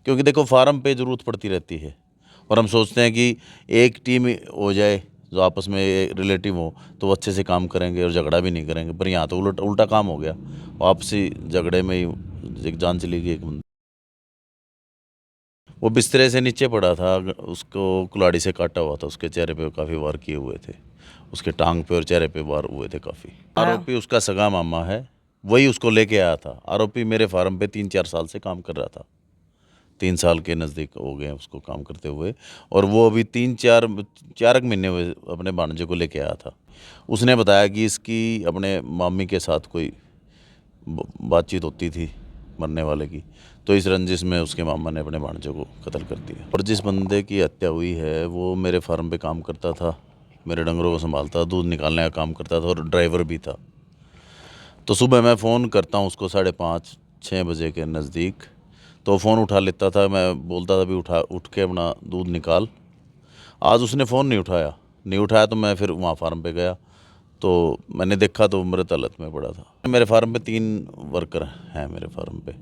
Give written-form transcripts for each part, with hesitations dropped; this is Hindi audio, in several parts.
क्योंकि देखो फार्म पे ज़रूरत पड़ती रहती है और हम सोचते हैं कि एक टीम हो जाए जो आपस में रिलेटिव हो तो वो अच्छे से काम करेंगे और झगड़ा भी नहीं करेंगे, पर यहाँ तो उल्टा उल्टा काम हो गया। आपसी झगड़े में ही एक जान चली गई एक बंदी। वो बिस्तरे से नीचे पड़ा था, उसको कुल्हाड़ी से काटा हुआ था, उसके चेहरे पे काफ़ी वार किए हुए थे, उसके टांग पे और चेहरे पे वार हुए थे काफ़ी। आरोपी उसका सगा मामा है, वही उसको लेके आया था। आरोपी मेरे फार्म पे 3-4 साल से काम कर रहा था, 3 साल के नज़दीक हो गए उसको काम करते हुए। और वो अभी 3-4 महीने हुए अपने भांजे को लेके आया था। उसने बताया कि इसकी अपने मामी के साथ कोई बातचीत होती थी मरने वाले की, तो इस रंजिश में उसके मामा ने अपने भांजे को कत्ल कर दिया। और जिस बंदे की हत्या हुई है वो मेरे फार्म पे काम करता था, मेरे डंगरों को संभालता, दूध निकालने का काम करता था और ड्राइवर भी था। तो सुबह मैं फ़ोन करता हूँ उसको 5:30-6 बजे के नज़दीक, तो फ़ोन उठा लेता था। मैं बोलता था भी उठ के अपना दूध निकाल। आज उसने फ़ोन नहीं उठाया तो मैं फिर वहाँ फार्म पे गया, तो मैंने देखा तो मृत हालत में पड़ा था। मेरे फार्म पे 3 वर्कर हैं मेरे फार्म पे।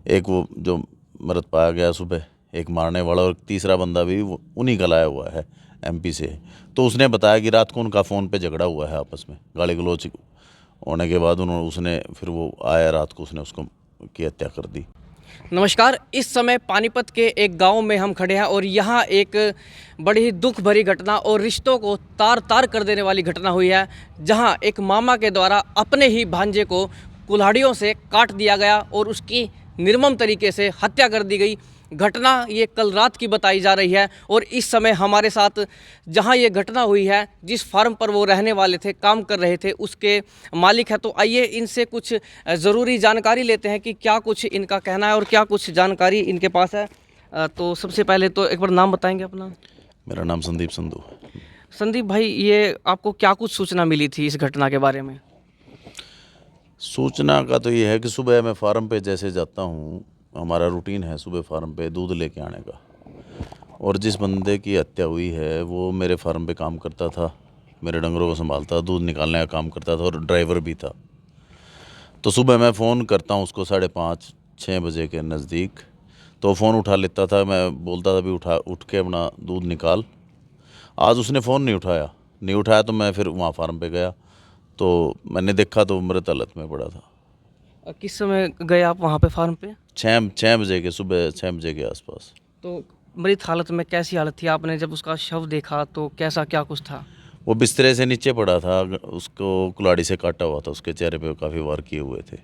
एक वो जो मृत पाया गया सुबह, एक मारने वाला, और तीसरा बंदा भी वो उन्हीं का लाया हुआ है, एमपी से। तो उसने बताया कि रात को उनका फ़ोन पे झगड़ा हुआ है आपस में, गाली गलौज होने के बाद उसने फिर वो आया रात को, उसने उसको की हत्या कर दी। नमस्कार। इस समय पानीपत के एक गांव में हम खड़े हैं और यहाँ एक बड़ी ही दुख भरी घटना और रिश्तों को तार तार कर देने वाली घटना हुई है, जहाँ एक मामा के द्वारा अपने ही भांजे को कुल्हाड़ियों से काट दिया गया और उसकी निर्मम तरीके से हत्या कर दी गई। घटना ये कल रात की बताई जा रही है और इस समय हमारे साथ जहां ये घटना हुई है, जिस फार्म पर वो रहने वाले थे, काम कर रहे थे, उसके मालिक है। तो आइए इनसे कुछ ज़रूरी जानकारी लेते हैं कि क्या कुछ इनका कहना है और क्या कुछ जानकारी इनके पास है। तो सबसे पहले तो एक बार नाम बताएंगे अपना? मेरा नाम संदीप संधू है। संदीप भाई, ये आपको क्या कुछ सूचना मिली थी इस घटना के बारे में? सूचना का तो ये है कि सुबह मैं फार्म पे जैसे जाता हूँ, हमारा रूटीन है सुबह फार्म पे दूध लेके आने का। और जिस बंदे की हत्या हुई है वो मेरे फार्म पे काम करता था, मेरे डंगरों को संभालता, दूध निकालने का काम करता था और ड्राइवर भी था। तो सुबह मैं फ़ोन करता हूँ उसको 5:30-6 बजे के नज़दीक, तो फ़ोन उठा लेता था। मैं बोलता था भी उठ के अपना दूध निकाल। आज उसने फ़ोन नहीं उठाया तो मैं फिर वहाँ फार्म पे गया, तो मैंने देखा तो मृत हालत में पड़ा था। किस समय गए आप वहाँ पे फार्म पे? 6 बजे के, सुबह 6 बजे के आसपास। तो मृत हालत में कैसी हालत थी? आपने जब उसका शव देखा तो कैसा क्या कुछ था? वो बिस्तरे से नीचे पड़ा था, उसको कुल्हाड़ी से काटा हुआ था, उसके चेहरे पे काफ़ी वार किए हुए थे,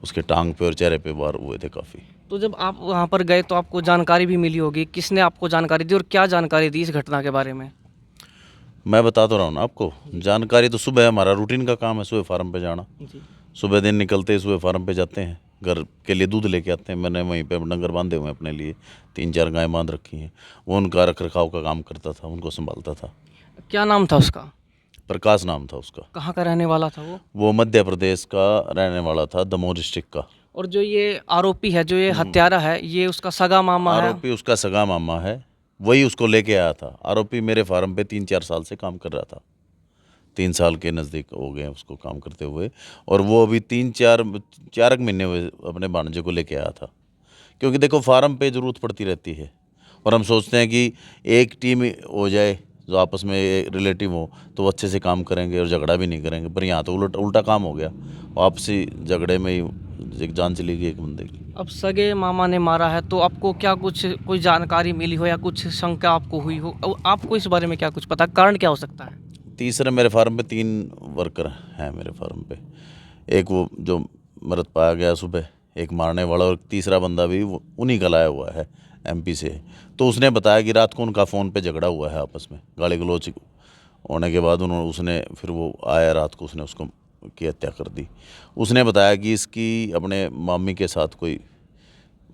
उसके टांग पे और चेहरे पे वार हुए थे काफ़ी। तो जब आप वहाँ पर गए तो आपको जानकारी भी मिली होगी, किसने आपको जानकारी दी और क्या जानकारी दी इस घटना के बारे में? मैं बता तो रहा हूँ ना आपको, जानकारी तो सुबह हमारा रूटीन का काम है, सुबह फार्म पे जाना। जी। सुबह दिन निकलते ही सुबह फार्म पे जाते हैं, घर के लिए दूध लेके आते हैं। मैंने वहीं पे डंगर बांधे हुए हैं अपने लिए, 3-4 गायें बांध रखी हैं। वो उनका रख रखाव का काम करता था, उनको संभालता था। क्या नाम था उसका? प्रकाश नाम था उसका। कहाँ का रहने वाला था वो? वो मध्य प्रदेश का रहने वाला था, दमोह डिस्ट्रिक्ट का। और जो ये आरोपी है, जो ये हत्यारा है, ये उसका सगा मामा है? आरोपी उसका सगा मामा है, वही उसको लेके आया था। आरोपी मेरे फार्म पे 3-4 साल से काम कर रहा था, 3 साल के नज़दीक हो गए उसको काम करते हुए। और वो अभी 3-4 महीने हुए अपने भांजे को लेके आया था। क्योंकि देखो फार्म पे ज़रूरत पड़ती रहती है और हम सोचते हैं कि एक टीम हो जाए जो आपस में रिलेटिव हो तो वो अच्छे से काम करेंगे और झगड़ा भी नहीं करेंगे, पर यहाँ तो उल्टा काम हो गया। आपसी झगड़े में ही एक जान चली गई एक बंदे की। अब सगे मामा ने मारा है तो आपको क्या कुछ कोई जानकारी मिली हो या कुछ शंका आपको हुई हो? आपको इस बारे में क्या कुछ पता, कारण क्या हो सकता है? तीसरे मेरे फार्म पे 3 वर्कर हैं मेरे फार्म पे। एक वो जो मृत पाया गया सुबह, एक मारने वाला, और तीसरा बंदा भी वो उन्हीं का लाया हुआ है, एमपी से। तो उसने बताया कि रात को उनका फ़ोन पे झगड़ा हुआ है आपस में, गाली गलौज होने के बाद उसने फिर वो आया रात को, उसने उसको की हत्या कर दी। उसने बताया कि इसकी अपने मामी के साथ कोई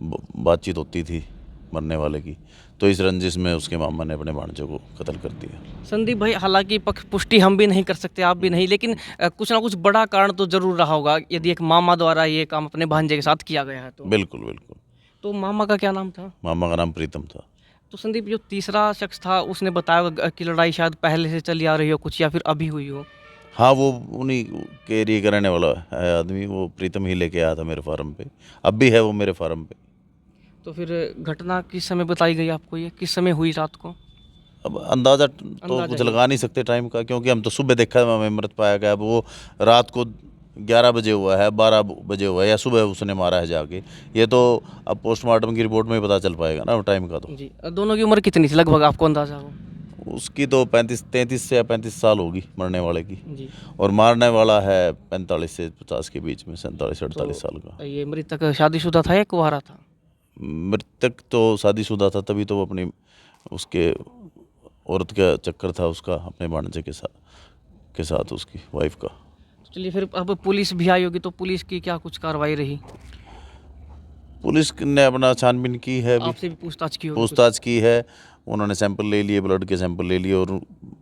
बातचीत होती थी मरने वाले की, तो इस रंजिश में उसके मामा ने अपने भांजे को कत्ल कर दिया। संदीप भाई, हालांकि पक्ष पुष्टि हम भी नहीं कर सकते, आप भी नहीं, लेकिन कुछ ना कुछ बड़ा कारण तो जरूर रहा होगा यदि एक मामा द्वारा ये काम अपने भांजे के साथ किया गया है तो। बिल्कुल बिल्कुल। तो मामा का क्या नाम था? मामा का नाम प्रीतम था। तो संदीप, जो तीसरा शख्स था उसने बताया होगा कि लड़ाई शायद पहले से चली आ रही हो कुछ, या फिर अभी हुई हो? हाँ, वो उन्हीं के एरिया का रहने वाला है आदमी, वो प्रीतम ही लेके आया था मेरे फार्म पे, अब भी है वो मेरे फार्म पे। तो फिर घटना किस समय बताई गई आपको, ये किस समय हुई रात को? अब अंदाज़ा तो अंदाज़ा कुछ ही। लगा नहीं सकते टाइम का, क्योंकि हम तो सुबह देखा हमें मृत पाया गया। अब वो रात को 11 बजे हुआ है, 12 बजे हुआ है, या सुबह उसने मारा है जाके, ये तो अब पोस्टमार्टम की रिपोर्ट में ही पता चल पाएगा ना टाइम का। तो जी, दोनों की उम्र कितनी थी लगभग, आपको अंदाज़ा हो? उसकी तो 33 से या 35 साल होगी मरने वाले की, जी। और मारने वाला है 45 से 50 के बीच में, 47-48 तो साल का। ये मृतक शादीशुदा था या कुंवारा था? मृतक तो शादीशुदा था, तभी तो वो अपनी उसके औरत का चक्कर था उसका, अपने भांजे के साथ उसकी वाइफ का। चलिए, फिर अब पुलिस भी आई होगी, तो पुलिस की क्या कुछ कार्रवाई रही? पुलिस ने अपना छानबीन की है, अभी आपसे भी पूछताछ की होगी? पूछताछ की है, उन्होंने सैंपल ले लिए, ब्लड के सैंपल ले लिए, और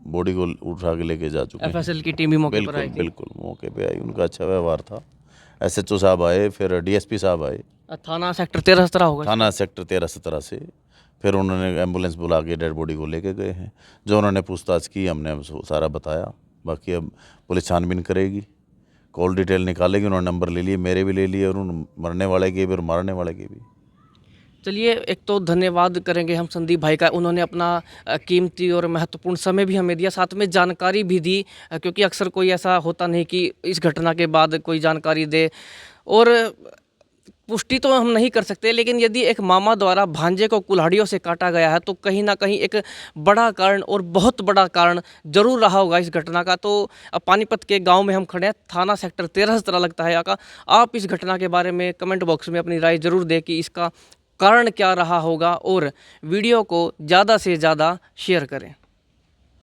बॉडी को उठा के लेके जा चुके हैं। एफएसएल की टीम भी मौके पर बिल्कुल आई थी? बिल्कुल मौके पे आई, उनका अच्छा व्यवहार था। एसएचओ साहब आए, फिर डीएसपी साहब आए, थाना सेक्टर 13 होगा? थाना सेक्टर 13-17 से। फिर उन्होंने एम्बुलेंस बुला के डेड बॉडी को लेके गए हैं। जो उन्होंने पूछताछ की हमने उसको सारा बताया। बाकी अब पुलिस छानबीन करेगी, कॉल डिटेल निकालेगी। उन्होंने नंबर ले लिए, मेरे भी ले लिए, और उन मरने वाले के भी और मारने वाले के भी। चलिए, एक तो धन्यवाद करेंगे हम संदीप भाई का, उन्होंने अपना कीमती और महत्वपूर्ण समय भी हमें दिया, साथ में जानकारी भी दी, क्योंकि अक्सर कोई ऐसा होता नहीं कि इस घटना के बाद कोई जानकारी दे। और पुष्टि तो हम नहीं कर सकते, लेकिन यदि एक मामा द्वारा भांजे को कुल्हाड़ियों से काटा गया है, तो कहीं ना कहीं एक बड़ा कारण और बहुत बड़ा कारण जरूर रहा होगा इस घटना का। तो अब पानीपत के गांव में हम खड़े हैं, थाना सेक्टर 13 लगता है यहाँ का। आप इस घटना के बारे में कमेंट बॉक्स में अपनी राय जरूर दें कि इसका कारण क्या रहा होगा, और वीडियो को ज़्यादा से ज़्यादा शेयर करें।